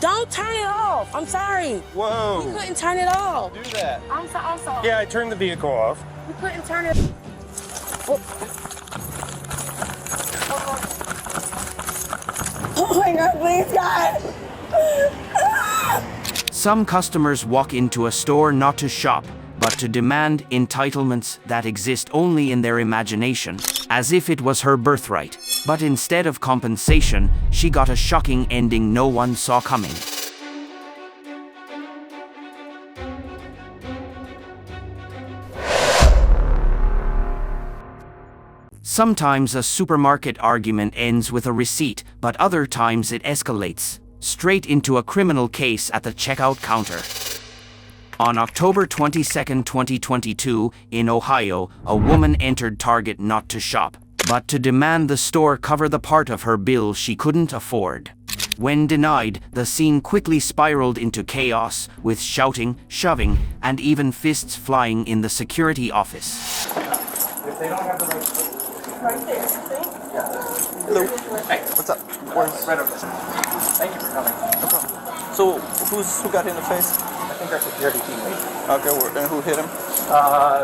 Don't turn it off. I'm sorry. Whoa. You couldn't turn it off. Do that. I'm sorry. Yeah, I turned the vehicle off. You couldn't turn it. Oh my God, please, God. Some customers walk into a store not to shop, but to demand entitlements that exist only in their imagination, as if it was her birthright. But instead of compensation, she got a shocking ending no one saw coming. Sometimes a supermarket argument ends with a receipt, but other times it escalates straight into a criminal case at the checkout counter. On October 22, 2022, in Ohio, a woman entered Target not to shop, but to demand the store cover the part of her bill she couldn't afford. When denied, the scene quickly spiraled into chaos, with shouting, shoving, and even fists flying in the security office. If they don't have the Right there, see? Hello. Hey, what's up? Where's right over there. Thank you for coming. no problem. So who got hit in the face? I think our security team lead. Okay, and who hit him?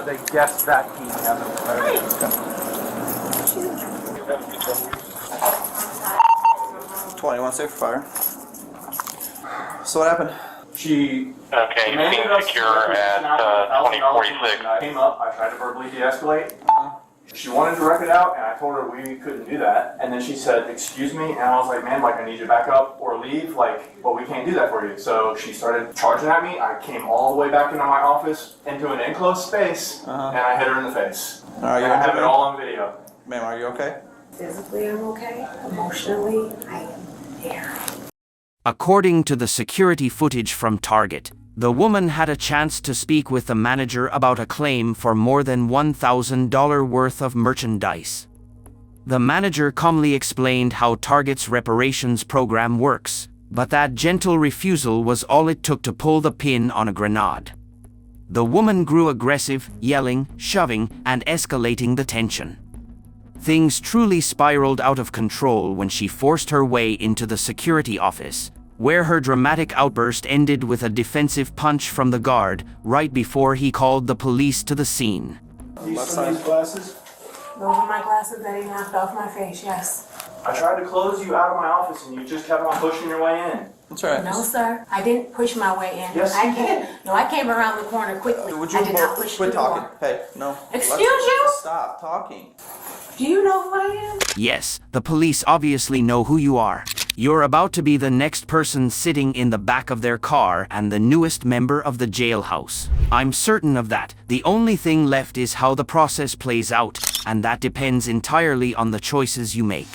They guessed that he had them. Okay. 21 safe fire. So what happened? She Okay, demanded being us secure at $1,000 2046. I came up, I tried to verbally de-escalate. She wanted to wreck it out, and I told her we couldn't do that. And then she said, "Excuse me," and I was like, "Man, like I need you to back up or leave, like, but we can't do that for you." So she started charging at me. I came all the way back into my office, into an enclosed space, and I hit her in the face. Are you And I have it okay? all on video. Ma'am, are you okay? Physically, I'm okay. Emotionally, I am there. According to the security footage from Target, the woman had a chance to speak with the manager about a claim for more than $1,000 worth of merchandise. The manager calmly explained how Target's reparations program works, but that gentle refusal was all it took to pull the pin on a grenade. The woman grew aggressive, yelling, shoving, and escalating the tension. Things truly spiraled out of control when she forced her way into the security office, where her dramatic outburst ended with a defensive punch from the guard right before he called the police to the scene. These glasses? Those are my glasses that he knocked off my face, yes. I tried to close you out of my office, and you just kept on pushing your way in. That's right. No, sir. I didn't push my way in. Yes, you did. No, I came around the corner quickly. Would you I did not both push quit the talking? door. Hey, no. Excuse you? Stop talking. Do you know who I am? Yes, the police obviously know who you are. You're about to be the next person sitting in the back of their car and the newest member of the jailhouse. I'm certain of that. The only thing left is how the process plays out, and that depends entirely on the choices you make.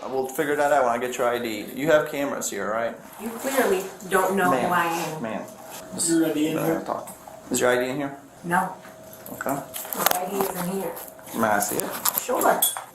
We'll figure that out when I get your ID. You have cameras here, right? You clearly don't know who I am. Man. Is your ID in here? Is your ID in here? No. Okay. My ID isn't here. May I see it? Sure.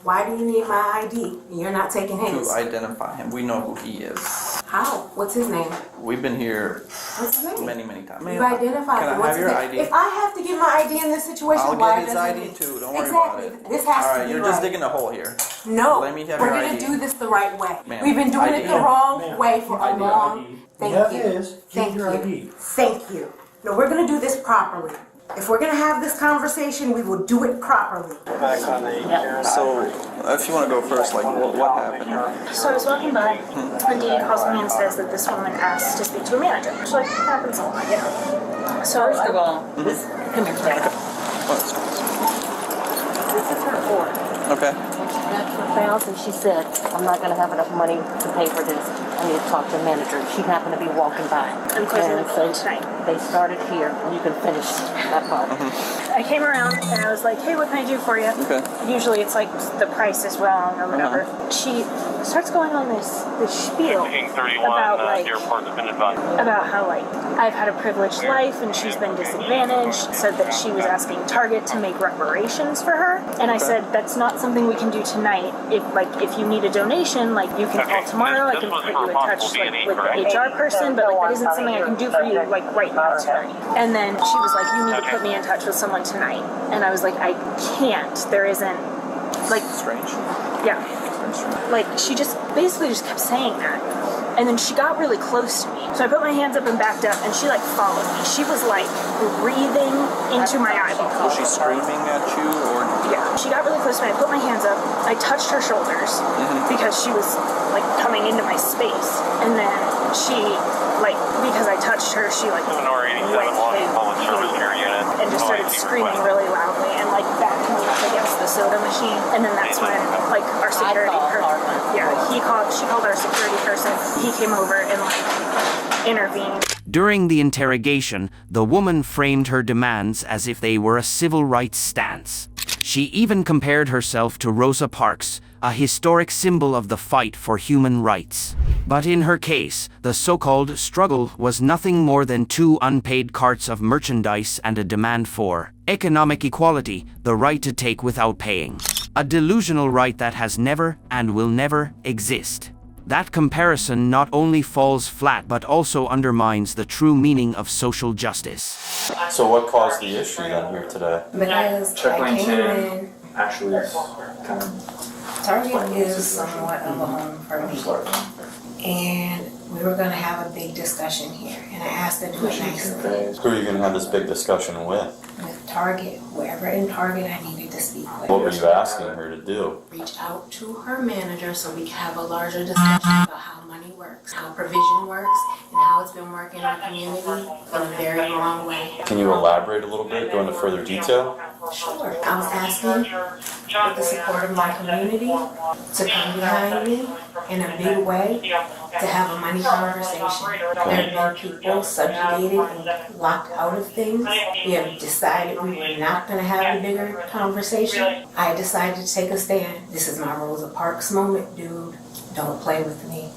Why do you need my ID? You're not taking his. To identify him. We know who he is. How? What's his name? We've been here What's his name? many, many times. You identified Can I him. What's have your his name? ID? If I have to get my ID in this situation, I'll why get his doesn't ID he? too. Don't worry Exactly. about it. This has All to right, be you're right. just digging a hole here. No, Let me have we're your gonna ID. do this the right way. Ma'am, We've been doing ID. it the wrong Ma'am, way for a ID. long. Thank Yeah, you. it is. Keep Thank your you. ID. Thank you. No, we're gonna do this properly. If we're gonna have this conversation, we will do it properly. Back on the So, if you want to go first, like, what happened? So I was walking by, and Dean calls me and says that this woman asked to speak to a manager. Which, like, happens a lot, you know. So First of all, this, come here, Jack. This is her order. Okay. She got to $1,000. She said, "I'm not going to have enough money to pay for this. I need to talk to the manager." She happened to be walking by. I'm closing the And phone tonight. they started here, and you can finish that part. I came around and I was like, "Hey, what can I do for you?" Okay. Usually it's like the price is wrong or whatever. She starts going on this spiel King 31, about like airport's been advised. about how like I've had a privileged life and she's been disadvantaged. Said that she was asking Target to make reparations for her, and I said that's not something we can do tonight. If you need a donation, like you can call tomorrow. I can put you in touch like with the HR person, but like that isn't something I can do for you like right now tonight. And then she was like, "You need to put me in touch with someone tonight," and I was like, "I can't. There isn't like Strange. yeah." Like she just basically just kept saying that. And then she got really close to me. So I put my hands up and backed up, and she like followed me. She was like breathing into my eyeball. Was she screaming at you or? Yeah. She got really close to me. I put my hands up. I touched her shoulders because she was like coming into my space. And then she, like, because I touched her, she like went and just started screaming really loudly and like backed me up against the soda machine. And then that's when like our security person, she called our security person. He came over and like intervened. During the interrogation, the woman framed her demands as if they were a civil rights stance. She even compared herself to Rosa Parks, a historic symbol of the fight for human rights. But in her case, the so-called struggle was nothing more than 2 unpaid carts of merchandise and a demand for economic equality, the right to take without paying. A delusional right that has never and will never exist. That comparison not only falls flat but also undermines the true meaning of social justice. So what caused the issue then here today? Because I came in, Actually, it's kind of. Target is somewhat of a home for me. And we were gonna have a big discussion here, and I asked her to do it nicely. Who are you going to have this big discussion with? With Target, wherever in Target I needed to speak with. What were you asking her to do? Reach out to her manager so we can have a larger discussion about how money works, how provision works, and how it's been working in our community in a very wrong way. Can you elaborate a little bit, go into further detail? Sure. I was asking with the support of my community to come behind me in a big way to have a money conversation. There have been people subjugated and locked out of things. We have decided we were not going to have a bigger conversation. I decided to take a stand. This is my Rosa Parks moment, dude. Don't play with me.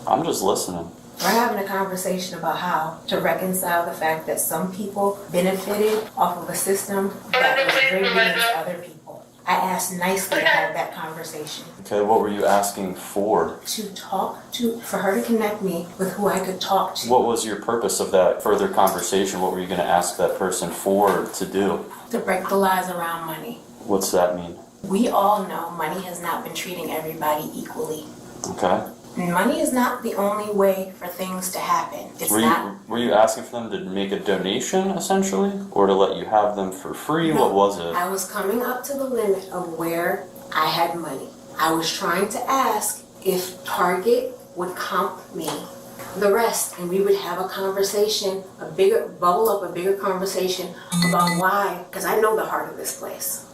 I'm just listening. We're having a conversation about how to reconcile the fact that some people benefited off of a system that was rigged against other people. I asked nicely to have that conversation. Okay, what were you asking for? For her to connect me with who I could talk to. What was your purpose of that further conversation? What were you going to ask that person for to do? To break the lies around money. What's that mean? We all know money has not been treating everybody equally. Okay. Money is not the only way for things to happen. Were you asking for them to make a donation, essentially? Or to let you have them for free? No, what was it? I was coming up to the limit of where I had money. I was trying to ask if Target would comp me the rest, and we would have a conversation, a bigger conversation about why, because I know the heart of this place.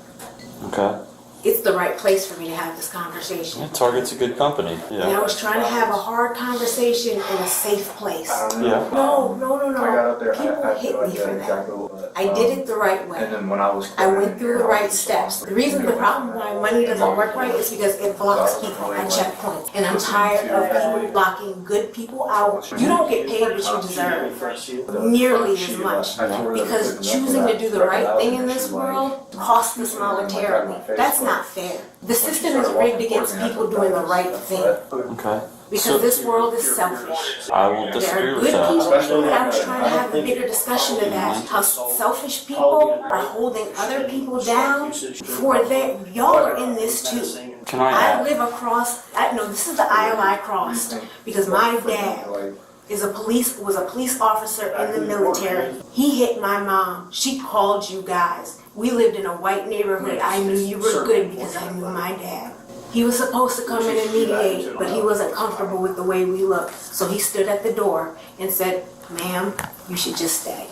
Okay. It's the right place for me to have this conversation. Yeah, Target's a good company. Yeah. And I was trying to have a hard conversation in a safe place. Yeah. No. I got up there. People I hit feel me like for exactly that. what, I did it the right way. And then when I was. I went through the right steps. The problem why money doesn't work right is because it blocks people at checkpoints. And I'm tired of people blocking good people out. You don't get paid what you deserve nearly as much. Because choosing to do the right thing in this world costs us monetarily. That's not fair. The system is rigged against people doing the right thing. Okay. Because this world is selfish. I will There disagree are with good that. people, and I was trying to have a bigger discussion of that. How selfish people are holding other people down for their, y'all are in this too. Can I I add? live across, this is the aisle I crossed because my dad was a police officer in the military. He hit my mom. She called you guys. We lived in a white neighborhood. I knew you were good because I knew my dad. He was supposed to come in and mediate, but he wasn't comfortable with the way we looked. So he stood at the door and said, "Ma'am, you should just stay."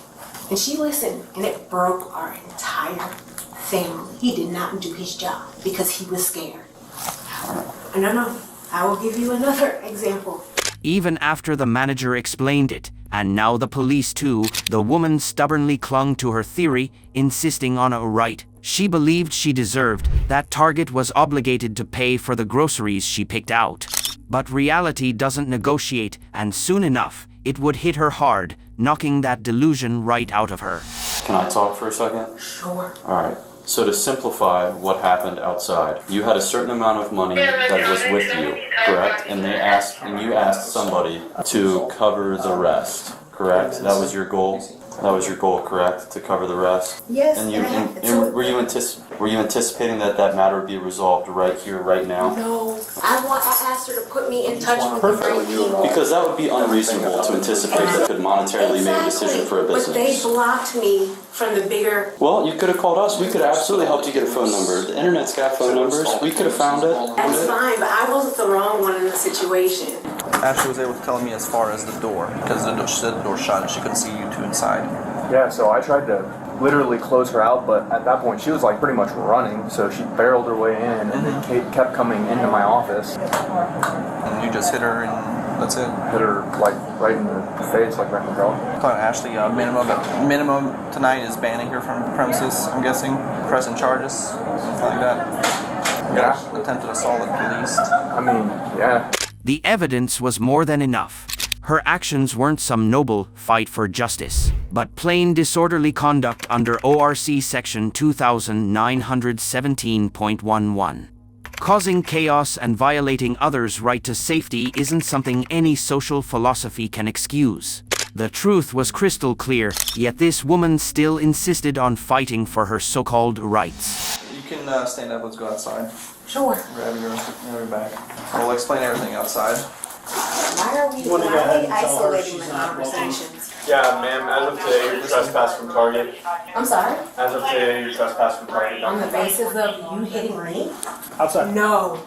And she listened, and it broke our entire family. He did not do his job because he was scared. No, I will give you another example. Even after the manager explained it, and now the police too, the woman stubbornly clung to her theory, insisting on a right she believed she deserved, that Target was obligated to pay for the groceries she picked out. But reality doesn't negotiate, and soon enough, it would hit her hard, knocking that delusion right out of her. Can I talk for a second? Sure. Alright. So to simplify what happened outside, you had a certain amount of money that was with you, correct? And you asked somebody to cover the rest, correct? That was your goal? That was your goal, correct? To cover the rest? Yes. And Were you anticipating that that matter would be resolved right here, right now? No, I asked her to put me in touch with the right people. Because that would be unreasonable to anticipate that could monetarily make a decision for a business. But they blocked me from the bigger... Well, you could have called us. We could have absolutely helped you get a phone number. The internet's got phone numbers. We could have found it. That's fine, but I wasn't the wrong one in the situation. Ashley was able to tell me as far as the door, because she said the door shut and she couldn't see you two inside. Yeah, so I tried to literally close her out, but at that point she was like pretty much running, so she barreled her way in, and then kept coming into my office. And you just hit her, and that's it. Hit her like right in the face, like right in the jaw. Ashley, minimum tonight is banning her from the premises, I'm guessing. Pressing charges, something like that. Yeah. Attempted assault at police. I mean, yeah. The evidence was more than enough. Her actions weren't some noble fight for justice, but plain disorderly conduct under ORC Section 2917.11. Causing chaos and violating others' right to safety isn't something any social philosophy can excuse. The truth was crystal clear, yet this woman still insisted on fighting for her so-called rights. You can stand up, let's go outside. Sure. Grab your bag. We'll explain everything outside. Why are we isolating the conversations? Yeah, ma'am, as of today, you're trespassed from Target. I'm sorry? As of today, you're trespassed from Target. On the basis of you hitting me? Outside. No,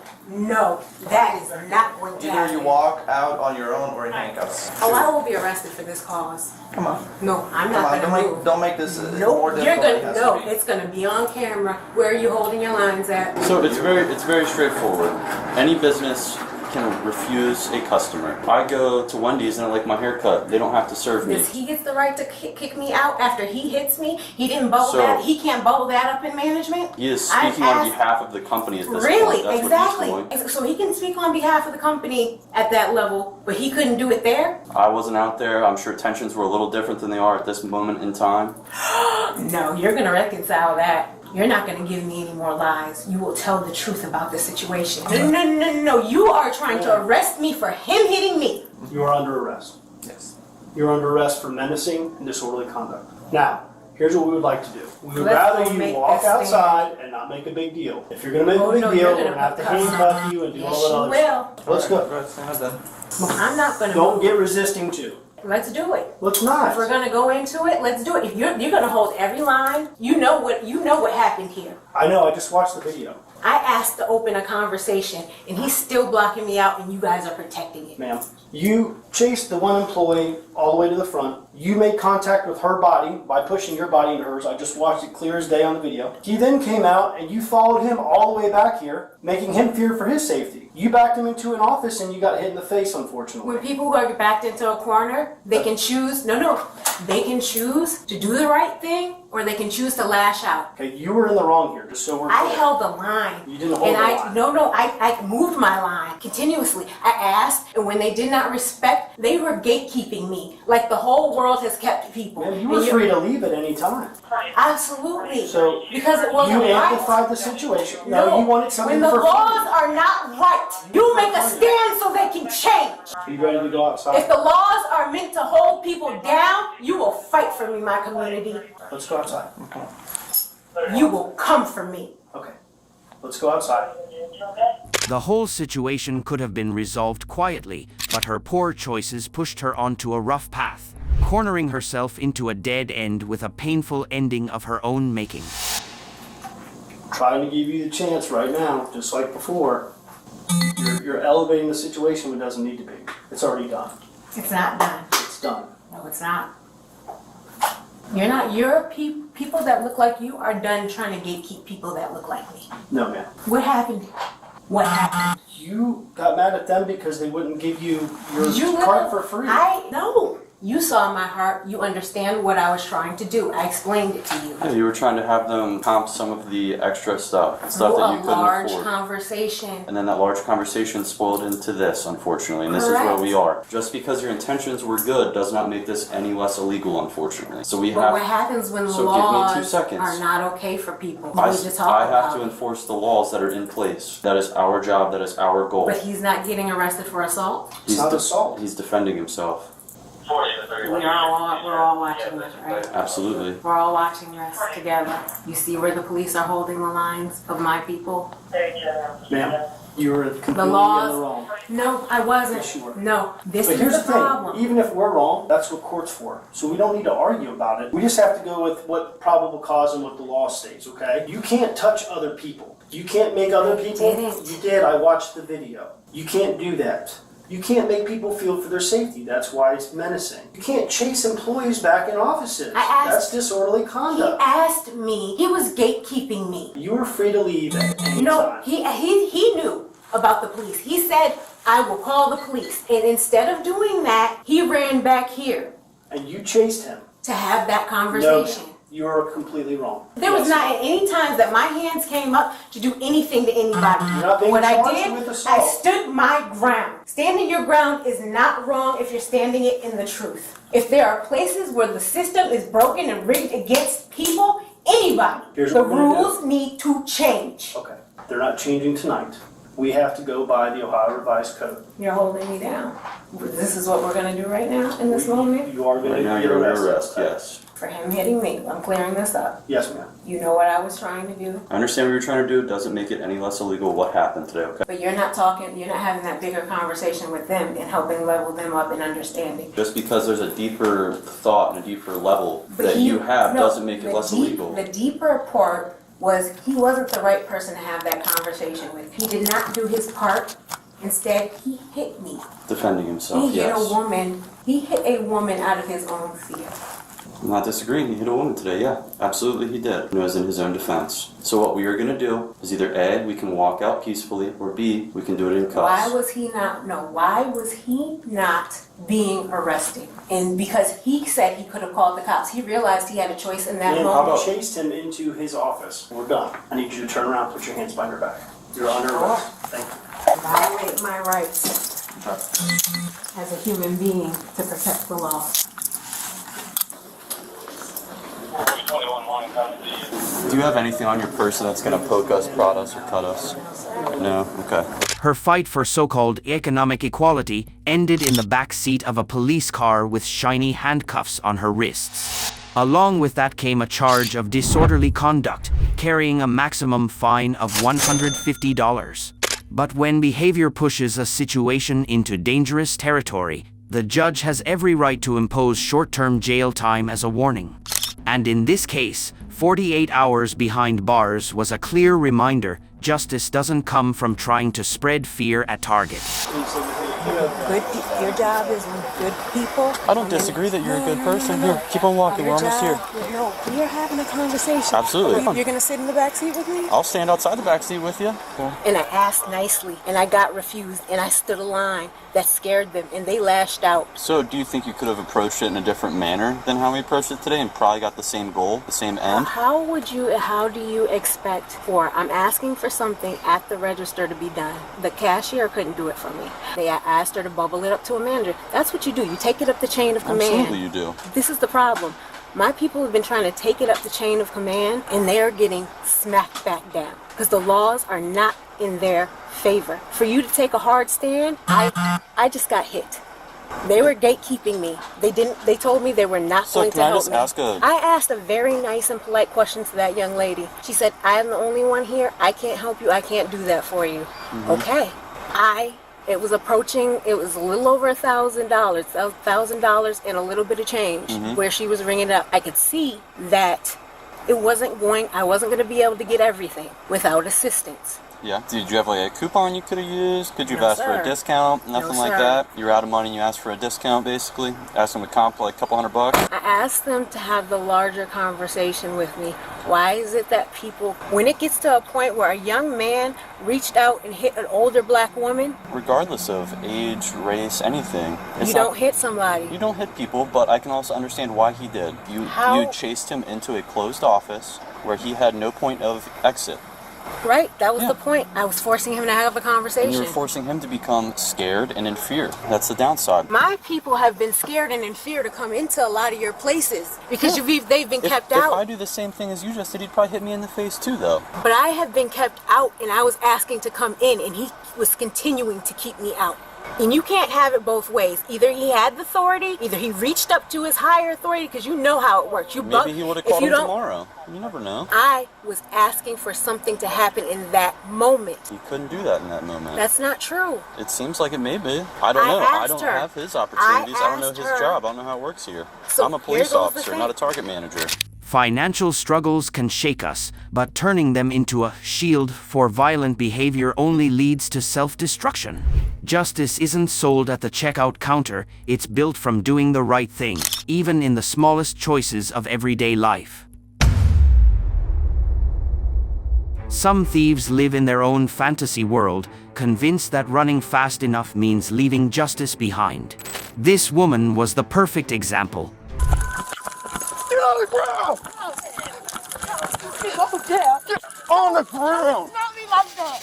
that is not going to Either happen. you walk out on your own or in handcuffs. Oh, I will be arrested for this cause. Come on. No, I'm Come not on, going to move. don't make this more Nope, difficult. you're than it gonna has to no. be. It's gonna be on camera. Where are you holding your lines at? So it's very straightforward. Any business can refuse a customer. I go to Wendy's and I like my haircut. They don't have to serve me. Does he get the right to kick me out after he hits me? He didn't bubble So- that. He can't bubble that up in management. He is I speaking on asked- behalf of the company at this Really? point. That's Exactly. what he's doing. So he can speak on behalf of the company at that level, but he couldn't do it there? I wasn't out there. I'm sure tensions were a little different than they are at this moment in time. No, you're gonna reconcile that. You're not gonna give me any more lies. You will tell the truth about the situation. No. You are trying to arrest me for him hitting me. You are under arrest. Yes. You're under arrest for menacing and disorderly conduct. Now, here's what we would like to do. We would Let's rather go you make walk this outside and not make a big deal. If you're going to make Oh, a big no, deal, you're we're gonna going to have to put cuffs handcuff on. you and do Yes, all that you other will. stuff. Let's go. Go ahead, stand up then. Well, I'm not gonna Don't move. get resisting too. Let's do it. Let's not. If we're gonna go into it, let's do it. If you're gonna hold every line, you know what happened here. I know, I just watched the video. I asked to open a conversation, and he's still blocking me out, and you guys are protecting it. Ma'am, you chased the one employee all the way to the front. You made contact with her body by pushing your body into hers. I just watched it clear as day on the video. He then came out and you followed him all the way back here, making him fear for his safety. You backed him into an office and you got hit in the face, unfortunately. When people who are backed into a corner, they can choose, they can choose to do the right thing, or they can choose to lash out. Okay, you were in the wrong here, just so we're I clear. held the line. You didn't hold and the line. I moved my line continuously. I asked, and when they did not respect, they were gatekeeping me. Like the whole world has kept people. Ma'am, you were free to leave at any time. Absolutely. So because it wasn't you right. amplified the situation. No, you wanted something when the for laws are not right, you make a stand so they can change. Are you ready to go outside? If the laws are meant to hold people down, you will fight for me, my community. Let's go outside. You will come for me. Okay. Let's go outside. The whole situation could have been resolved quietly, but her poor choices pushed her onto a rough path, cornering herself into a dead end with a painful ending of her own making. Trying to give you the chance right now, just like before. You're elevating the situation when it doesn't need to be. It's already done. It's not done. It's done. No, it's not. You're not. People that look like you are done trying to gatekeep people that look like me. No, ma'am. What happened? What happened? You got mad at them because they wouldn't give you your cart for free. No. You saw my heart. You understand what I was trying to do. I explained it to you. Yeah, you were trying to have them comp some of the extra stuff that you couldn't large afford. conversation. And then that large conversation spoiled into this, unfortunately, and this Correct. is where we are. Just because your intentions were good does not make this any less illegal, unfortunately. So we But have. what happens when the So give me 2 laws seconds. are not okay for people? I We need to talk have about to it. enforce the laws that are in place. That is our job. That is our goal. But he's not getting arrested for assault. It's not assault. He's defending himself. We're all watching this, right? Absolutely. We're all watching this together. You see where the police are holding the lines of my people? Ma'am, you were completely The in the laws. wrong. No, I wasn't. Yes, you were. No, this But is here's the the thing, problem. even if we're wrong, that's what court's for. So we don't need to argue about it. We just have to go with what probable cause and what the law states, okay? You can't touch other people. You can't make other people. didn't. You did, I watched the video. You can't do that. You can't make people feel for their safety. That's why it's menacing. You can't chase employees back in offices. I asked- That's disorderly He conduct. asked me. He was gatekeeping me. You were free to leave at any No, time. he knew about the police. He said, I will call the police. And instead of doing that, he ran back here And you chased him. to have that No, conversation. you are completely wrong. There was Yes. not any times that my hands came up to do anything to anybody. You're not being What I charged did, with assault. I stood my ground. Standing your ground is not wrong if you're standing it in the truth. If there are places where the system is broken and rigged against people, anybody, Here's the what we're gonna do. rules need to change. Okay, they're not changing tonight. We have to go by the Ohio Revised Code. You're holding me down. This is what we're gonna do right now in this moment. You are going to Right now be you're under arrested. arrest, yes. For him hitting me, I'm clearing this up. Yes, ma'am. You know what I was trying to do, I understand what you're trying to do. It doesn't make it any less illegal what happened today, okay? but you're not talking, you're not having that bigger conversation with them and helping level them up in understanding. Just because there's a deeper thought and a deeper level But that he- you have no, doesn't make it the less deep- illegal. The deeper part was he wasn't the right person to have that conversation with. He did not do his part. Instead, he hit me. Defending himself, He hit yes. a woman. He hit a woman out of his own fear. I'm not disagreeing. He hit a woman today, yeah. Absolutely he did. And it was in his own defense. So what we are going to do is either A, we can walk out peacefully, or B, we can do it in cuffs. Why was he not being arrested? And because he said he could have called the cops. He realized he had a choice in that Ma'am, moment. I chased him into his office. We're done. I need you to turn around, put your hands behind your back. You're under arrest. Thank you. Violate my rights as a human being to protect the law. Do you have anything on your person that's going to poke us, prod us, or cut us? No? Okay. Her fight for so-called economic equality ended in the back seat of a police car with shiny handcuffs on her wrists. Along with that came a charge of disorderly conduct, carrying a maximum fine of $150. But when behavior pushes a situation into dangerous territory, the judge has every right to impose short-term jail time as a warning. And in this case, 48 hours behind bars was a clear reminder justice doesn't come from trying to spread fear at Target. Your job is with good people. I don't disagree that you're a good person. Here, keep on walking. We're almost here. No, we're having a conversation. Absolutely. You're gonna sit in the back seat with me? I'll stand outside the back seat with you. And I asked nicely, and I got refused, and I stood a line that scared them, and they lashed out. So do you think you could have approached it in a different manner than how we approached it today and probably got the same goal, the same end? How do you expect I'm asking for something at the register to be done. The cashier couldn't do it for me. I asked her to bubble it up to a manager. That's what you do. You take it up the chain of command. Absolutely you do. This is the problem. My people have been trying to take it up the chain of command, and they're getting smacked back down because the laws are not in their favor. For you to take a hard stand, I just got hit. They were gatekeeping me. They told me they were not So going can to I help just me. ask a- I asked a very nice and polite question to that young lady. She said, I am the only one here. I can't help you. I can't do that for you. Okay. It was a little over $1,000, $1,000 and a little bit of change where she was ringing it up. I could see that I wasn't going to be able to get everything without assistance. Yeah. Did you have like a coupon you could have used? Could you have No, asked for sir. a discount? Nothing No, like sir. that? You were out of money and you asked for a discount basically? Asked them to comp like a couple $100? I asked them to have the larger conversation with me. Why is it that people, when it gets to a point where a young man reached out and hit an older black woman, Regardless of age, race, anything. you don't hit somebody? You don't hit people, but I can also understand why he did. You chased him into a closed office where he had no point of exit. Right, that was the point. I was forcing him to have a And you conversation. were forcing him to become scared and in fear. That's the downside. My people have been scared and in fear to come into a lot of your places because they've been kept If out. I do the same thing as you just did, he'd probably hit me in the face too, though. But I have been kept out, and I was asking to come in, and he was continuing to keep me out. And you can't have it both ways. Either he had the authority, either he reached up to his higher authority, because you know how it works. Maybe he would have called him tomorrow. You never know. I was asking for something to happen in that moment. You couldn't do that in that moment. That's not true. It seems like it may be. I don't know. I don't have his opportunities. I don't know his job. I don't know how it works here. So I'm a police officer, not a target manager. Financial struggles can shake us, but turning them into a shield for violent behavior only leads to self-destruction. Justice isn't sold at the checkout counter, it's built from doing the right thing, even in the smallest choices of everyday life. Some thieves live in their own fantasy world, convinced that running fast enough means leaving justice behind. This woman was the perfect example. Get on the ground! Get on the ground! Not me like that!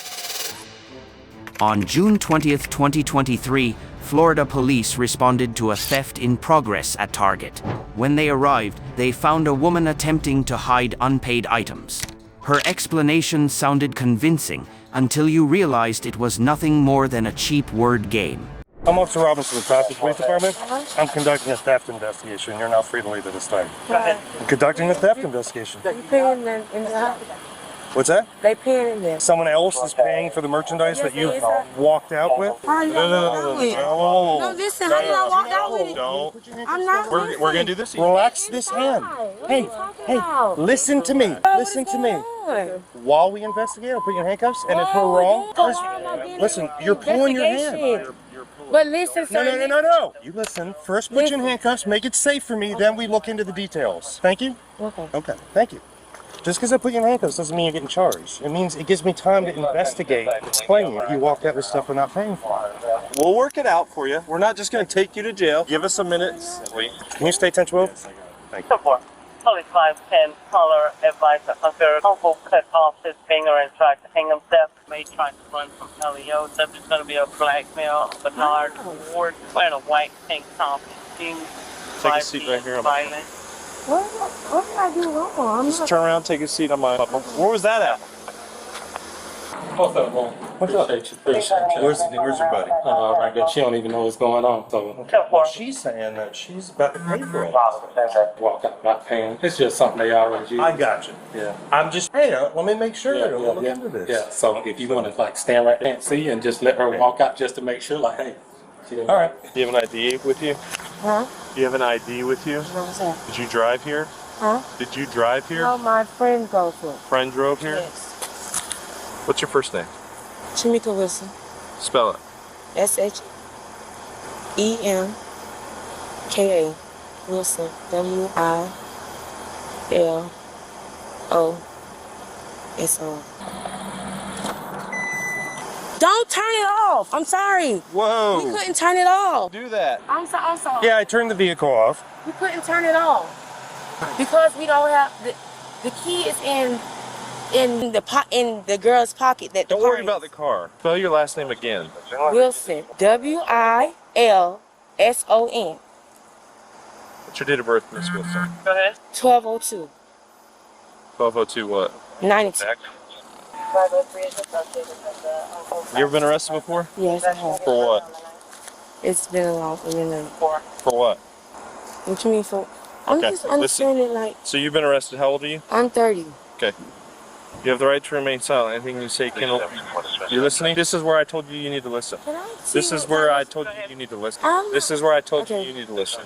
On June 20th, 2023, Florida police responded to a theft in progress at Target. When they arrived, they found a woman attempting to hide unpaid items. Her explanation sounded convincing until you realized it was nothing more than a cheap word game. I'm Officer Robinson of the Traffic Police Department. I'm conducting a theft investigation. You're now free to leave at this time. Go ahead. I'm conducting a theft investigation. You paying them in the house? What's that? They paying in there. Someone else is paying for the merchandise that you walked out with? No, listen, I'm not walking out with it. No. I'm not. We're going to do this. Relax this hand. Hey, listen to me. Listen to me. While we investigate, I'll put you in handcuffs, and if we're wrong, listen, you're pulling your hand. But listen, sir. No. You listen. First put you in handcuffs, make it safe for me, then we look into the details. Thank you? Okay, thank you. Just because I put you in handcuffs doesn't mean you're getting charged. It means it gives me time to investigate claim you walked out with stuff we're not paying for. We'll work it out for you. We're not just going to take you to jail. Give us a minute. Wait. Can you stay 1012? Thank you. Police 510, caller advised that officer uncle cut off his finger and tried to hang himself. May try to run from LEO. Subject's going to be a black male, Bernard Ward, wearing a white tank top, jeans. Take a seat right here. Violent. What did I do wrong? Just turn around, take a seat on my... Where was that at? What's up, man? What's up? Appreciate you. Where's your buddy? Right there. She don't even know what's going on. So Well, she's saying that she's about to pay for it. walk out not paying. It's just something they always use. I got you. Yeah. I'm just, hey, let me make sure that we'll look yeah. into this. Yeah. So if you want to like stand right there and see and just let her walk out just to make sure, like, hey. All right. Do you have an ID with you? Huh? Do you have an ID with you? What was that? Did you drive here? Huh? Did you drive here? No, my friend goes with. Friend drove here? Yes. What's your first name? Shamika Wilson. Spell it. SHEMKA Wilson. WILOSON. Don't turn it off. I'm sorry. Whoa. We couldn't turn it off. Do that. I'm sorry. Yeah, I turned the vehicle off. We couldn't turn it off because we don't have the key is in the girl's pocket. That Don't worry about the car. Spell your last name again. Wilson. WILSON. What's your date of birth, Miss Wilson? Go ahead. 1202. 1202 what? 92. You ever been arrested before? Yes, I have. For what? It's been a long time. For what? What you mean for? I'm Okay, just understanding like So you've been arrested. How old are you? I'm 30. Okay. You have the right to remain silent. Anything you say can... You listening? This is where I told you need to listen. This is where I told you need to listen. This is where I told you need to listen.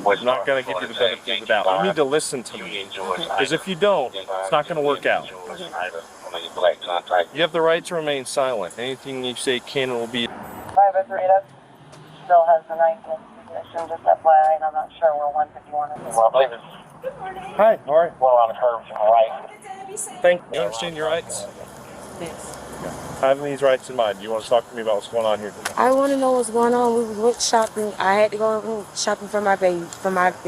I'm not going to give you the benefit of the doubt. You need to listen to me. Because if you don't, it's not going to work out. You have the right to remain silent. Anything you say can and will be... Private Rita still has the night position, just FYI, and I'm not sure where 151 is. Well, I believe it's... Hi, how are you? Well, on her right. Thank you. You understand your rights? Yes. Having these rights in mind, do you want to talk to me about what's going on here today? I want to know what's going on. We went shopping. I had to go shopping for my baby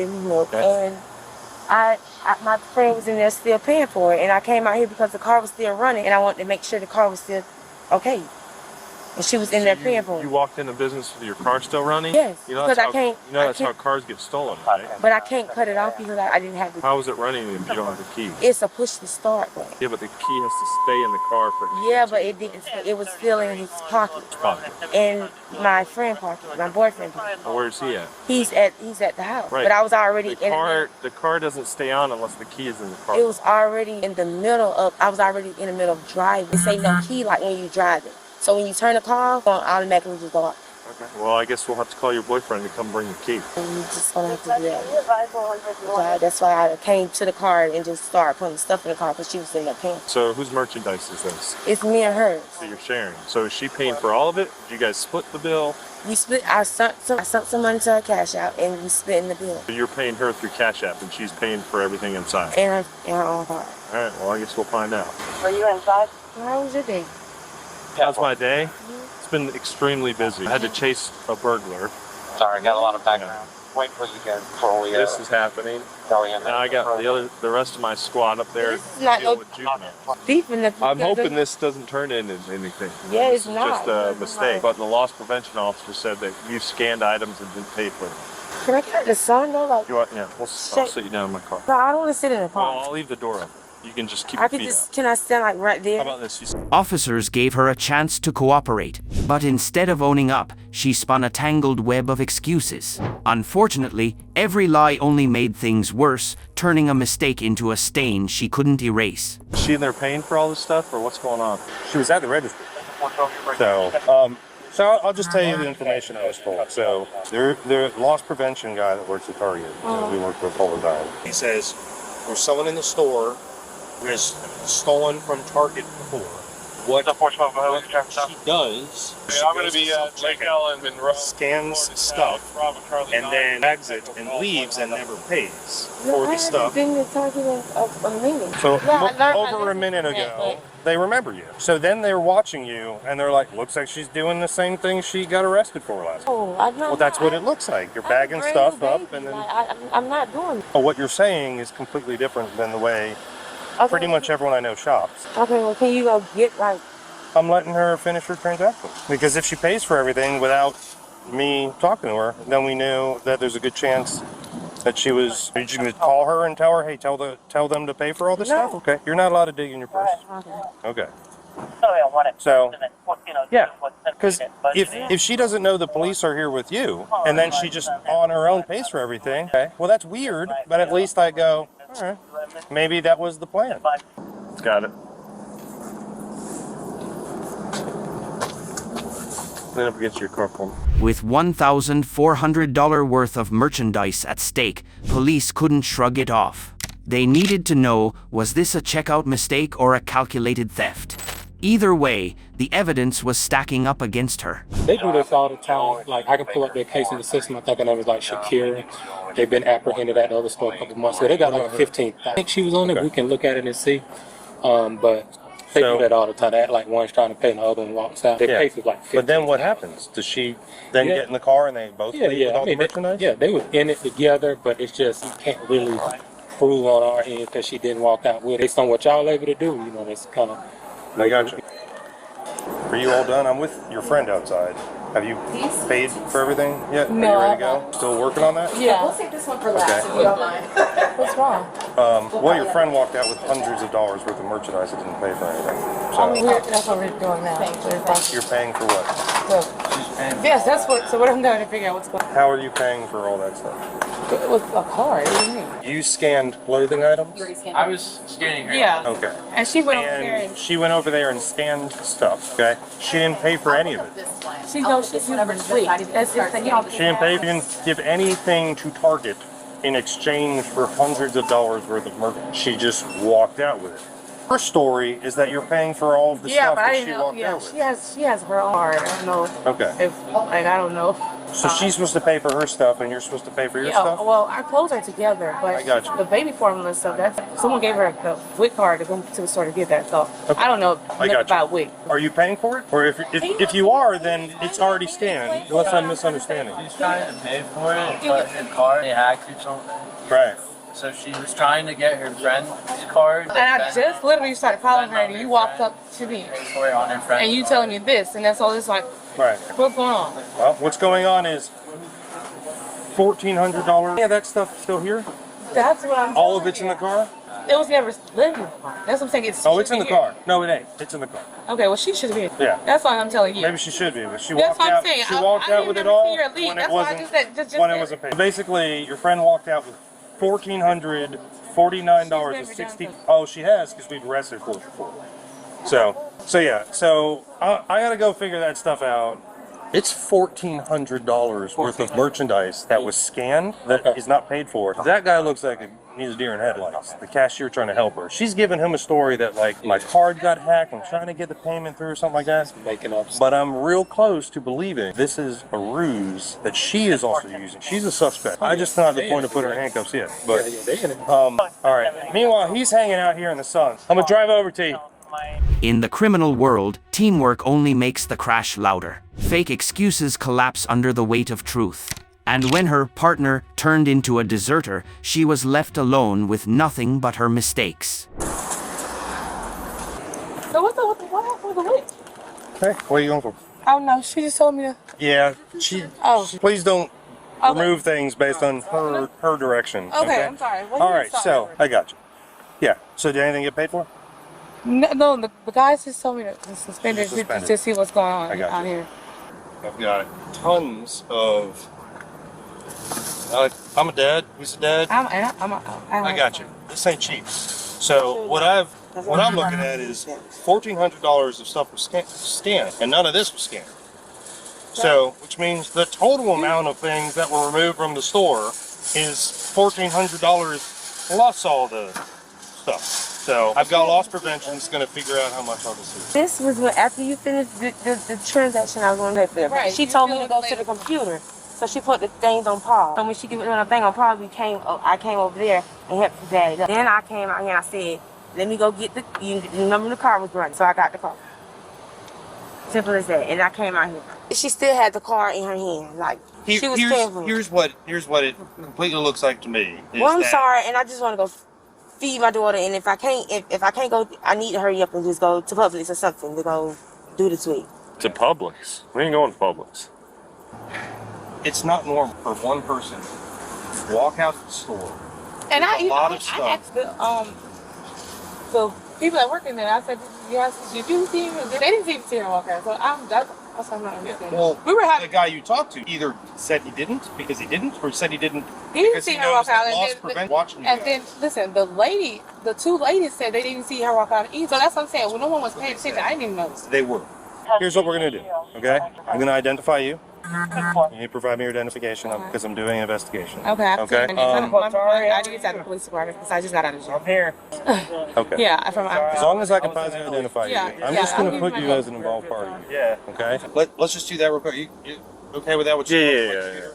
milk, and my friend was in there still paying for it, and I came out here because the car was still running, and I wanted to make sure the car was still okay. And she was in there paying for You it. walked into business with your car still running? Yes, You know because that's I can't. You know that's how cars get stolen, right? But I can't cut it off because I didn't have the. How is it running if you don't have the key? It's a push to start button. Yeah, but the key has to stay in the car for. Yeah, but it didn't. It was still in his pocket. And my friend pocket, my boyfriend pocket. Well, where's he at? He's at the house. Right. But I was already The car doesn't stay on unless the key is in the car. It was already in the middle of. I was already in the middle of driving. It say no key like when you driving. So when you turn the car off, it'll automatically just go off. Okay. Well, I guess we'll have to call your boyfriend to come bring the key. And you just gonna have to do that. That's why I came to the car and just started putting stuff in the car because she was in there paying. So whose merchandise is this? It's me and hers. So you're sharing. So is she paying for all of it? Did you guys split the bill? We split. I sent some money to her cash out, and we split in the bill. So you're paying her through Cash App, and she's paying for everything inside. And her own car. All right. Well, I guess we'll find out. Were you inside? How was your day? How's my day? It's been extremely busy. I had to chase a burglar. Sorry, I got a lot of background. Wait for you guys before we. This is happening. And I got the rest of my squad up there This is not deal no with juveniles. thief in the. I'm hoping this doesn't turn into anything. Yeah, This it's is not. just a mistake. But the loss prevention officer said that you scanned items and didn't pay for them. Can I get the sun though? Like. You want? Yeah. I'll sit you down in my car. No, I don't want to sit in the Well, car. I'll leave the door open. You can just keep I your could feet just. out. Can I stand like right there? How about this? Officers gave her a chance to cooperate, but instead of owning up, she spun a tangled web of excuses. Unfortunately, every lie only made things worse, turning a mistake into a stain she couldn't erase. Is she in there paying for all this stuff, or what's going on? She was at the register. So I'll just tell you the information I was told. So the loss prevention guy that works at Target, we work with all the time. He says there's someone in the store who has stolen from Target before. What she does, I'm going to be at Lake Ellen and scans stuff and then bags it and leaves and never pays for the stuff. Been to Target a minute. So Yeah, over a minute ago, they remember you. So then they're watching you and they're like, looks like she's doing the same thing she got arrested for last time. Oh, I know. Well, that's what it looks like. You're bagging stuff up and then... I'm not doing it. Oh, what you're saying is completely different than the way pretty much everyone I know shops. Okay, well, can you go get like... I'm letting her finish her transaction. Because if she pays for everything without me talking to her, then we knew that there's a good chance that she was... Are you just going to call her and tell her, hey, tell them to pay for all this stuff? Okay. You're not allowed to dig in your purse. Okay. So, yeah, because if she doesn't know the police are here with you, and then she just on her own pays for everything, okay, well, that's weird, but at least I go, all right, maybe that was the plan. Got it. Lean up against your car for me. With $1,400 worth of merchandise at stake, police couldn't shrug it off. They needed to know, was this a checkout mistake or a calculated theft? Either way, the evidence was stacking up against her. They do this all the time. Like, I can pull up their case in the system. I think her name was like Shakira. They've been apprehended at the other store a couple months ago. They got like 15. I think she was on it. We can look at it and see. But they do that all the time. They act like one's trying to pay and the other one walks out. Their case is like 15. But then what happens? Does she then get in the car and they both leave with all the merchandise? They were in it together, but it's just, you can't really prove on our end that she didn't walk out with it. Based on what y'all able to do, you know, that's kind of... I got you. Are you all done? I'm with your friend outside. Have you paid for everything yet? No, Are you ready to go? Still working on that? Yeah, we'll save this one for last if you don't mind. What's wrong? Well, your friend walked out with hundreds of dollars worth of merchandise that didn't pay for anything. That's what we're doing now. You're paying for what? Yes, that's what. So what I'm going to figure out what's going on. How are you paying for all that stuff? With a card. What do you mean? You scanned clothing items? I was scanning her. Yeah. Okay. And she went over there and she went over there and scanned stuff. Okay. She didn't pay for any of it. she knows she's never sweet. That's the thing. She didn't pay. She didn't give anything to Target in exchange for hundreds of dollars worth of merch. She just walked out with it. Her story is that you're paying for all of the stuff that she walked out with. She has her own card. I don't know. Okay. I don't know. So she's supposed to pay for her stuff, and you're supposed to pay for your stuff? Well, our clothes are together, but I got you. the baby formula stuff, that's someone gave her the WIC card to go to the store to get that. So I don't know I got about WIC. Are you paying for it? Or if you are, then it's already scanned, unless I'm misunderstanding. She's trying to pay for it, but the card, they hacked or something. Right. So she was trying to get her friend's card. And I just literally started calling her, and you walked up to me. On her friend. And you telling me this, and that's all it's like, Right. what's going on? Well, what's going on is $1,400. Yeah, that stuff still here? That's what I'm All of it's in the car? It was never lived in the car. That's what I'm saying. It's in the here. car. No, it ain't. It's in the car. Okay, well, she should be. Yeah. That's why I'm telling you. Maybe she should be, but she That's walked what I'm out. saying. She walked out with it all when it That's why I wasn't just said, just when it wasn't paid. Basically, your friend walked out with $1,449.60. Oh, she has because we've arrested her before. So yeah. So I gotta go figure that stuff out. It's $1,400 worth of merchandise that was scanned that is not paid for. That guy looks like he's a deer in headlights. The cashier trying to help her. She's giving him a story that like my card got hacked. I'm trying to get the payment through or something like that. Making up. But I'm real close to believing this is a ruse that she is also using. She's a suspect. I just not at the point to put her in handcuffs yet. But all right. Meanwhile, he's hanging out here in the sun. I'm gonna drive over to you. In the criminal world, teamwork only makes the crash louder. Fake excuses collapse under the weight of truth. And when her partner turned into a deserter, she was left alone with nothing but her mistakes. So what happened with the witch? Hey, what are you going for? Oh no, she just told me to. Yeah, please don't Okay. remove things based on her direction. Okay, I'm sorry. What All are you right, sorry so for? I got you. Yeah. So did anything get paid for? No, the guys just told me to suspend it Suspended. to see what's going on I got out you. here. I've got tons of. I'm a dad. Who's a dad? I got you. This ain't cheap. So what I'm looking at is $1,400 of stuff was scanned, and none of this was scanned. So, which means the total amount of things that were removed from the store is $1,400 plus all the stuff. So I've got loss prevention. It's going to figure out how much all this is. This was when, after you finished the transaction, I was going to pay for it. Right, She you told me still to go was to the late. computer. So she put the things on pause. So when she put the thing on pause, I came over there and helped her dad it up. Then I came out here and I said, let me go get the number the car was running. So I got the car. Simple as that. And I came out here. She still had the car in her hand. Like, she was careful. Here's what it completely looks like to me. Well, I'm sorry, and I just want to go feed my daughter. And if I can't go, I need to hurry up and just go to Publix or something to go do this week. To Publix? We ain't going to Publix. It's not normal for one person to walk out the store. And I stuff. asked the people that work in there. I said, did you see him? They didn't see her walk out. So that's what I'm not understanding. Well, we were having the guy you talked to either said he didn't because he didn't, or said he didn't He didn't because see he her walk knows out. that loss prevent watching you And guys. then, listen, the two ladies said they didn't see her walk out either. So that's what I'm saying. Well, no one was paying attention. I didn't even notice. They were. Here's what we're going to do, okay? I'm going to identify you. You need to provide me your identification because I'm doing an investigation. Okay. Okay. I did at the police department because I just got out of jail. I'm here. Okay. Yeah. As long as I can positively identify you, I'm just going to put you as an involved party. Yeah. Okay. Let's just do that real quick. You okay with that? Yeah.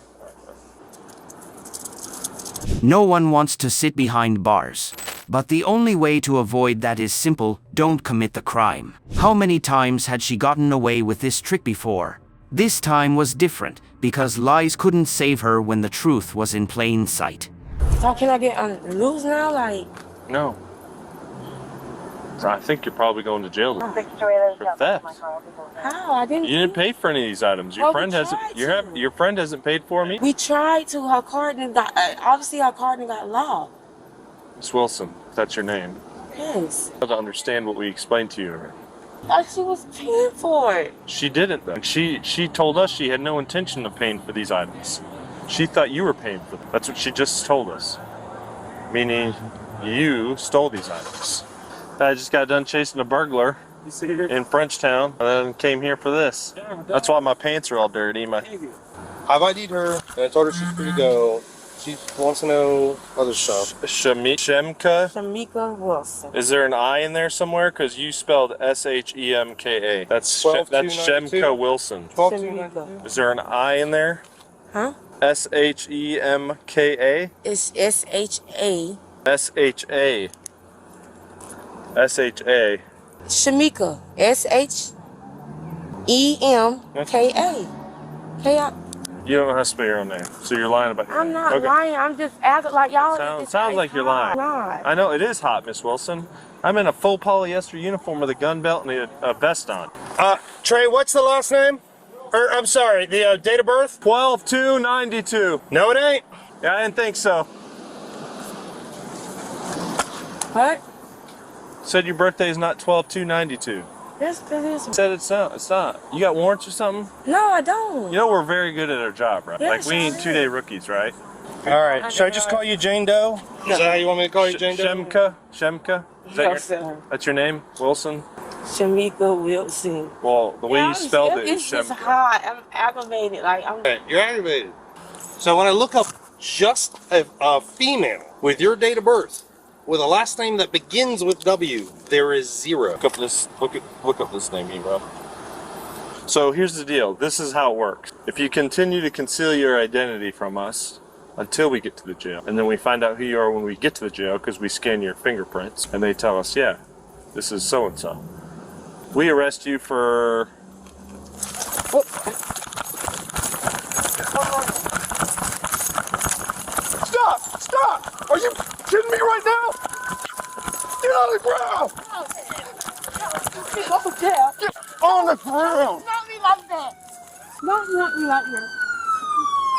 No one wants to sit behind bars. But the only way to avoid that is simple: don't commit the crime. How many times had she gotten away with this trick before? This time was different, because lies couldn't save her when the truth was in plain sight. So can I get loose now? Like, No. I think you're probably going to jail for theft. how? I didn't. You didn't pay for any of these items. Your Well, friend we hasn't. tried Your friend hasn't paid for me. We tried to. Her card got obviously her card got lost. Miss Wilson, if that's your name. Yes. I don't understand what we explained to you. Thought she was paying for it. She didn't though. She told us she had no intention of paying for these items. She thought you were paying for them. That's what she just told us. Meaning you stole these items. I just got done chasing a burglar in Frenchtown and then came here for this. That's why my pants are all dirty. I've ID'd her and I told her she's free to go. She wants to know other stuff. Shamika Wilson. Is there an I in there somewhere? Because you spelled Shemka. That's Shemka Wilson. 12-292. Is there an I in there? Huh? Shemka? It's S-H-A. S-H-A. Shamika. S-H-E-M-K-A. You don't have to spell your own name, so you're lying about your I'm name. not Okay. lying. I'm just acting like y'all. Sounds like you're lying. Not. I know it is hot, Miss Wilson. I'm in a full polyester uniform with a gun belt and a vest on. Trey, what's the last name? Or, I'm sorry, the date of birth? 12/2/92. No, it ain't. Yeah, I didn't think so. What? Said your birthday is not 12/2/92. Yes, it is. Said it's not. It's not. You got warrants or something? No, I don't. You know we're very good at our job, right? Yes, Like we ain't 2-day rookies, right? All right, should I just call you Jane Doe? Is that how you want me to call you, Jane Doe? Shemka? Is that that's your name? Wilson? Shamika Wilson. Well, the way you spelled it is It's just Shemka. hot. I'm aggravated. Like I'm. Okay, you're aggravated. So when I look up just a female with your date of birth, with a last name that begins with W, there is 0. Look up this name, Ebro. So here's the deal. This is how it works. If you continue to conceal your identity from us until we get to the jail, and then we find out who you are when we get to the jail because we scan your fingerprints, and they tell us, yeah, this is so-and-so. We arrest you for... Stop! Are you kidding me right now? Get on the ground! Get on the ground! Not me like that. Don't knock me like that.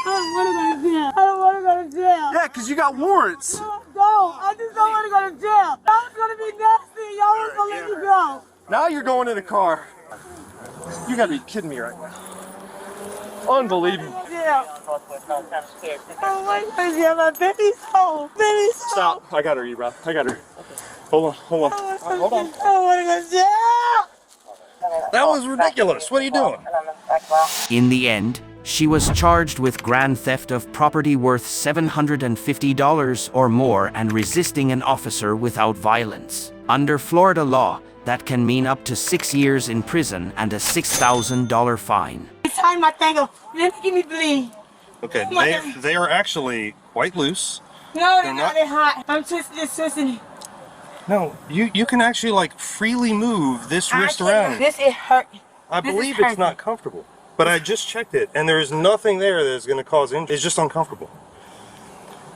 I don't want to go to jail. I don't want to go to jail. Yeah, because you got warrants. No, I just don't want to go to jail. That was going to be nasty. Y'all was going to let me go. Now you're going in the car. You gotta be kidding me right now. Unbelievable. Yeah. Oh my God, yeah, my baby's home. Baby's home. Stop. I got her, Ebro. I got her. Hold on. Hold on. I don't want to go to jail. That was ridiculous. What are you doing? In the end, she was charged with grand theft of property worth $750 or more and resisting an officer without violence. Under Florida law, that can mean up to 6 years in prison and a $6,000 fine. Tie my thing up. Let me give me bleed. Okay, they are actually quite loose. No, they're not. They're hot. I'm twisting it. No, you can actually like freely move this wrist around. This it hurt. I believe it's not comfortable, but I just checked it, and there is nothing there that is going to cause injury. It's just uncomfortable.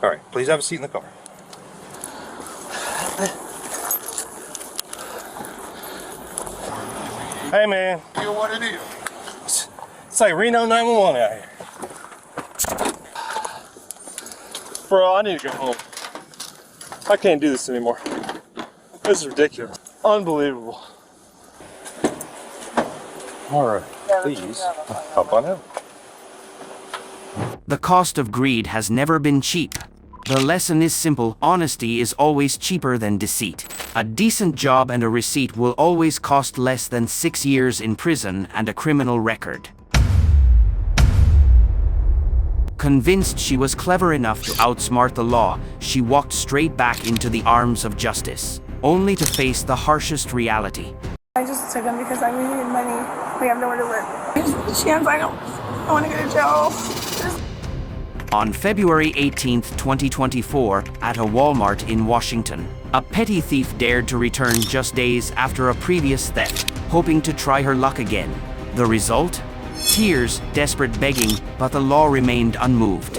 All right, please have a seat in the car. Hey, man. You know what it is? It's like Reno 911 out here. Bro, I need to go home. I can't do this anymore. This is ridiculous. Unbelievable. All right, please hop on out. The cost of greed has never been cheap. The lesson is simple: honesty is always cheaper than deceit. A decent job and a receipt will always cost less than 6 years in prison and a criminal record. Convinced she was clever enough to outsmart the law, she walked straight back into the arms of justice, only to face the harshest reality. I just took them because I needed money. We have nowhere to live. There's a chance I want to go to jail. On February 18, 2024, at a Walmart in Washington, a petty thief dared to return just days after a previous theft, hoping to try her luck again. The result? Tears, desperate begging, but the law remained unmoved.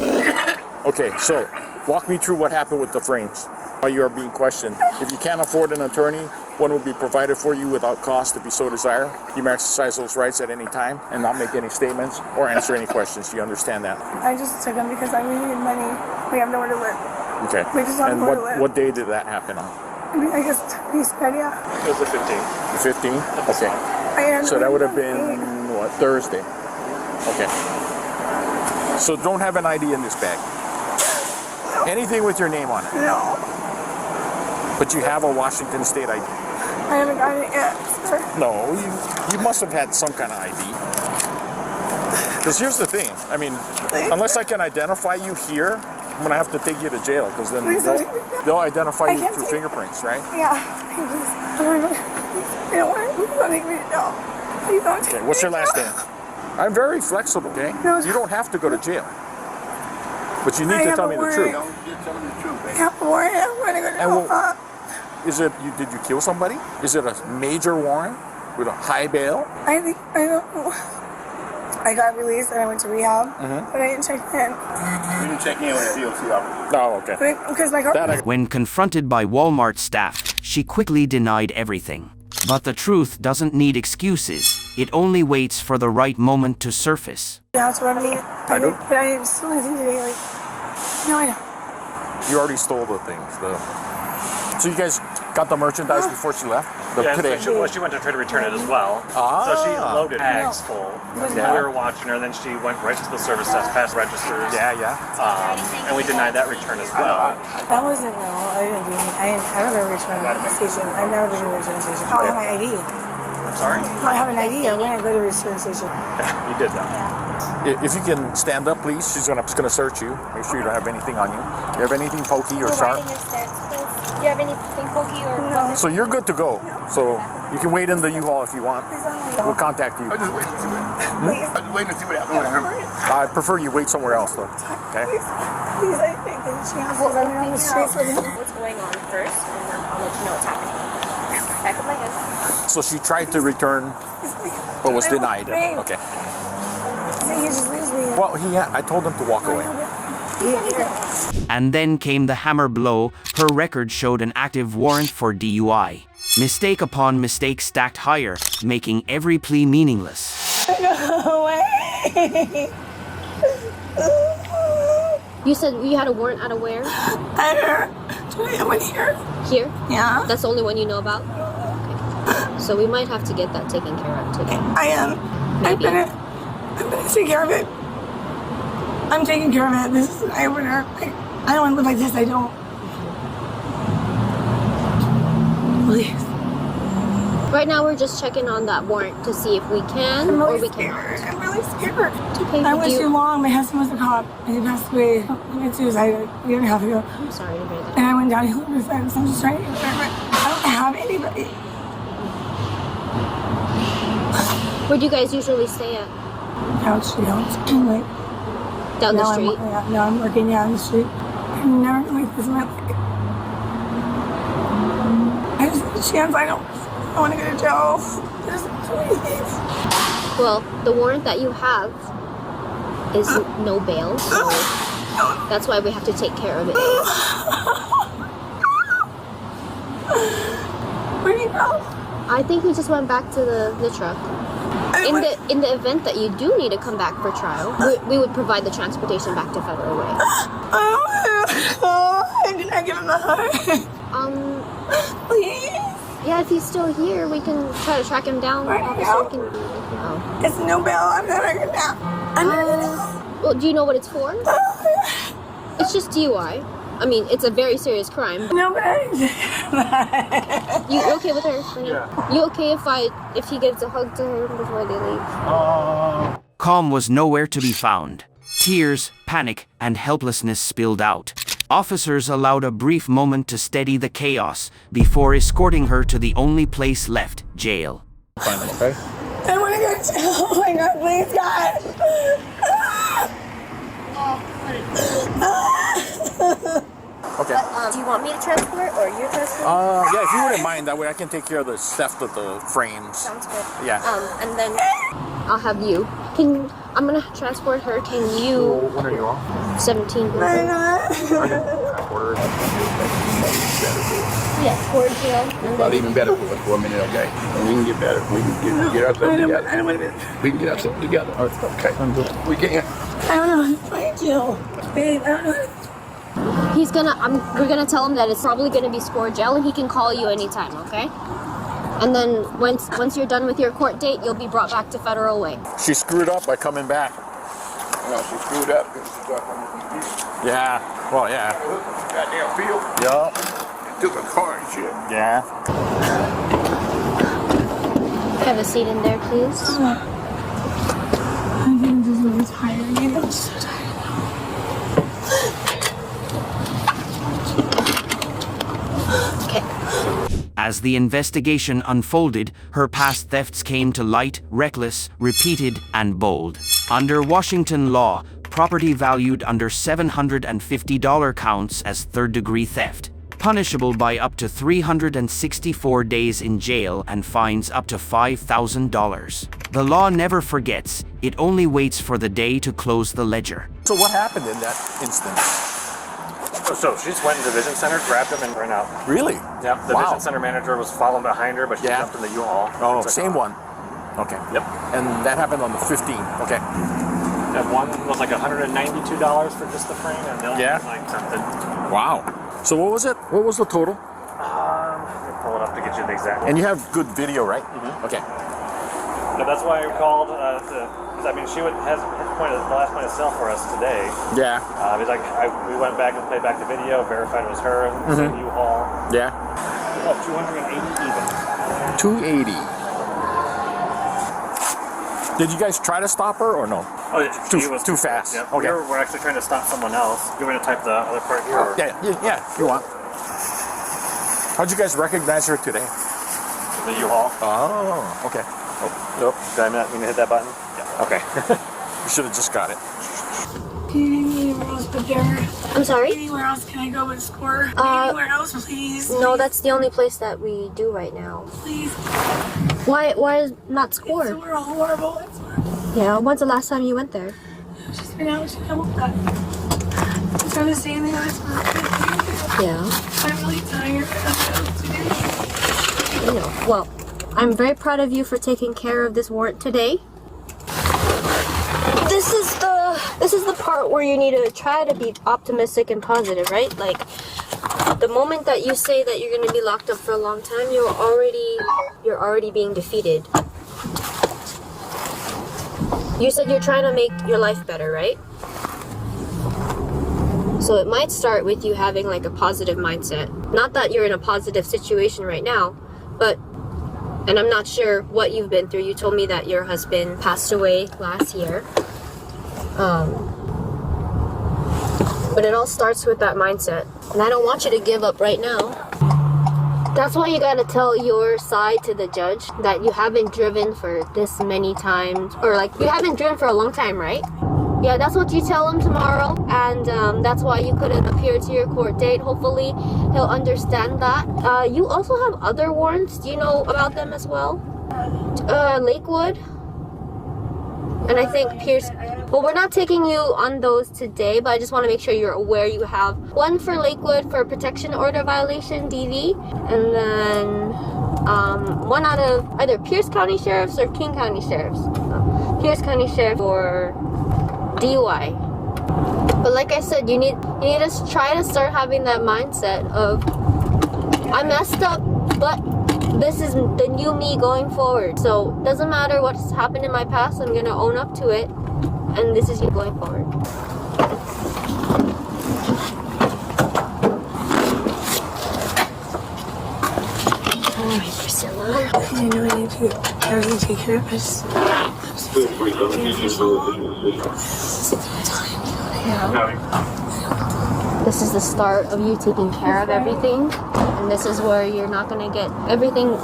Okay, so walk me through what happened with the frames while you are being questioned. If you can't afford an attorney, one will be provided for you without cost if you so desire. You may exercise those rights at any time and not make any statements or answer any questions. Do you understand that? I just took them because I needed money. We have nowhere to live. Okay. We just have and nowhere to live. what day did that happen on? I mean, I guess we said, yeah. It was the 15th. The 15th? Okay. So that would have been, what, Thursday? Okay. So don't have an ID in this bag. Anything with your name on it? No. But you have a Washington State ID? I haven't gotten it yet, sir. No, you must have had some kind of ID. Because here's the thing. I mean, unless I can identify you here, I'm going to have to take you to jail because then they'll identify you through fingerprints, right? Yeah. I don't want to take me to jail. Please don't take Okay, what's your last name? I'm very flexible, okay? No, you don't have to go to jail. But you need to tell me the truth. I have a warrant. I'm going to go to jail. Did you kill somebody? Is it a major warrant with a high bail? I don't know. I I got released and I went to rehab, but I didn't check in. You didn't check in with the DOC officer? Oh, okay. Because my car... When confronted by Walmart staff, she quickly denied everything. But the truth doesn't need excuses. It only waits for the right moment to surface. That's what I mean. I do. But I still think today, like... No, I know. You already stole the things, though. So you guys got the merchandise before she left? Today? So she went to try to return it as well. So she loaded bags full. Yeah. We were watching her, then she went right to the service desk, past registers. Yeah. And we denied that return as well. That wasn't no. I didn't do anything. I don't ever return the station. I've never been to a return station. I don't have my ID. I'm sorry? I don't have an ID. I wouldn't go to a return station. You did that. If you can stand up, please. She's gonna search you. Make sure you don't have anything on you. You have anything pokey or sharp? Do you have anything pokey or... No. So you're good to go. So you can wait in the U-Haul if you want. We'll contact you. I'm just waiting to see what happens. I prefer you wait somewhere else, though. Okay? Please, I think that she has to run around the streets with him. What's going on first, and then I'll let you know what's happening. Back up my head. So she tried to return, but was denied. Okay. He just leaves me. Well, I told him to walk away. And then came the hammer blow. Her record showed an active warrant for DUI. Mistake upon mistake stacked higher, making every plea meaningless. Go away. You said you had a warrant out of where? I went here. Here? Yeah. That's the only one you know about? Okay. So we might have to get that taken care of today. I am. Maybe. I'm gonna take care of it. I'm taking care of it. This is an eye opener. I don't want to live like this. I don't. Please. Right now we're just checking on that warrant to see if we can or we can't. I'm really scared. It's okay. I went too long. My husband was a cop and he passed away. I committed suicide a year and a half ago. I'm sorry to hear that. And I went downhill ever since. I'm just trying to get better. I don't have anybody. Where do you guys usually stay at? Couch, like down the street? I'm working down the street. I've never been like this in my life. I just had a chance. I want to go to jail. There's so many things. Well, the warrant that you have is no bail, so that's why we have to take care of it. Where do you go? I think we just went back to the truck. In the event that you do need to come back for trial, we would provide the transportation back to Federal Way. I did not give him the heart. Please. Yeah, if he's still here, we can try to track him down. Officer can. It's no bail. I'm never gonna down. Well, do you know what it's for? It's just DUI. I mean, it's a very serious crime. No, but You okay with her? Yeah. You okay if he gives a hug to her before they leave? Calm was nowhere to be found. Tears, panic, and helplessness spilled out. Officers allowed a brief moment to steady the chaos before escorting her to the only place left, jail. Finally, okay? I want to go to jail. Oh my God, please, God. Okay. Do you want me to transport or you transport? Yeah, if you wouldn't mind, that way I can take care of the theft of the frames. Sounds good. Yeah. And then I'll have you. I'm gonna transport her. Can you? So, when are you off? 17. Yeah, for jail. Well, even better for a minute, okay? And we can get better. We can get ourselves together. I don't want to. We can get ourselves together. Okay. We can. I don't know how to find you. Babe, I don't know. We're gonna tell him that it's probably gonna be score jail, and he can call you anytime, okay? And then once you're done with your court date, you'll be brought back to Federal Way. She screwed up by coming back. No, she screwed up because she got on the computer. Yeah. Well, yeah. Goddamn field. Yup. Took a car and shit. Yeah. Have a seat in there, please. I'm just really tired. I'm so tired. As the investigation unfolded, her past thefts came to light, reckless, repeated, and bold. Under Washington law, property valued under $750 counts as third-degree theft. punishable by up to 364 days in jail and fines up to $5,000. The law never forgets, it only waits for the day to close the ledger. So what happened in that instance? So she just went into the Vision Center, grabbed him, and ran out. Really? Yeah, the Vision Center manager was following behind her, but she jumped in the U-Haul. Oh, same one. Okay. Yep. And that happened on the 15th. Okay. That one was like $192 for just the frame, and the other one was like something. Wow. So what was it? What was the total? Let me pull it up to get you the exact. And you have good video, right? Okay. But that's why I called. Because I mean, she has the last point of sale for us today. Yeah. It's like we went back and played back the video, verified it was her, same U-Haul. Yeah. Oh, 280 even. 280. Did you guys try to stop her or no? Oh, Too fast. Yeah. Okay. We're actually trying to stop someone else. You want me to type the other part here? Or? Yeah, you want. How'd you guys recognize her today? The U-Haul. Oh, okay. Oh, nope. Did I not mean to hit that button? Yeah. Okay. You should have just got it. Can you name me anywhere else but there? I'm sorry? Anywhere else can I go and score? Anywhere else, please? No, that's the only place that we do right now. Please. Why is not score? It's horrible. It's horrible. Yeah, when's the last time you went there? It's just been out. I woke up. I'm trying to say anything else. Yeah. I'm really tired. I don't know what to do. You know, well, I'm very proud of you for taking care of this warrant today. This is the part where you need to try to be optimistic and positive, right? Like, the moment that you say that you're going to be locked up for a long time, you're already being defeated. You said you're trying to make your life better, right? So it might start with you having like a positive mindset. Not that you're in a positive situation right now, but, and I'm not sure what you've been through. You told me that your husband passed away last year. But it all starts with that mindset. And I don't want you to give up right now. That's why you gotta tell your side to the judge that you haven't driven for this many times, or like you haven't driven for a long time, right? Yeah, that's what you tell him tomorrow, and that's why you couldn't appear to your court date. Hopefully he'll understand that. You also have other warrants. Do you know about them as well? Lakewood, and I think Pierce. Well, we're not taking you on those today, but I just want to make sure you're aware you have one for Lakewood for protection order violation, DV, and then one out of either Pierce County Sheriff's or King County Sheriff's. Pierce County Sheriff for DUI. But like I said, you need to try to start having that mindset of, I messed up, but this is the new me going forward. So it doesn't matter what's happened in my past, I'm gonna own up to it. And this is you going forward. Alright, Priscilla. I know I need to take care of this. This is the start of you taking care of everything. And this is where you're not going to get everything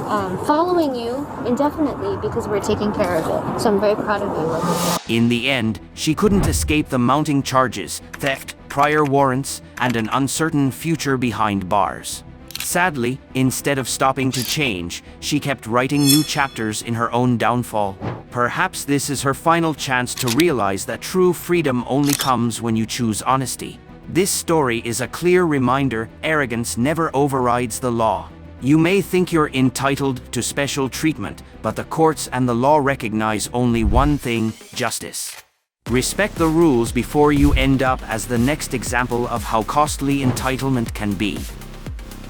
following you indefinitely because we're taking care of it. So I'm very proud of you. In the end, she couldn't escape the mounting charges, theft, prior warrants, and an uncertain future behind bars. Sadly, instead of stopping to change, she kept writing new chapters in her own downfall. Perhaps this is her final chance to realize that true freedom only comes when you choose honesty. This story is a clear reminder: arrogance never overrides the law. You may think you're entitled to special treatment, but the courts and the law recognize only one thing: justice. Respect the rules before you end up as the next example of how costly entitlement can be.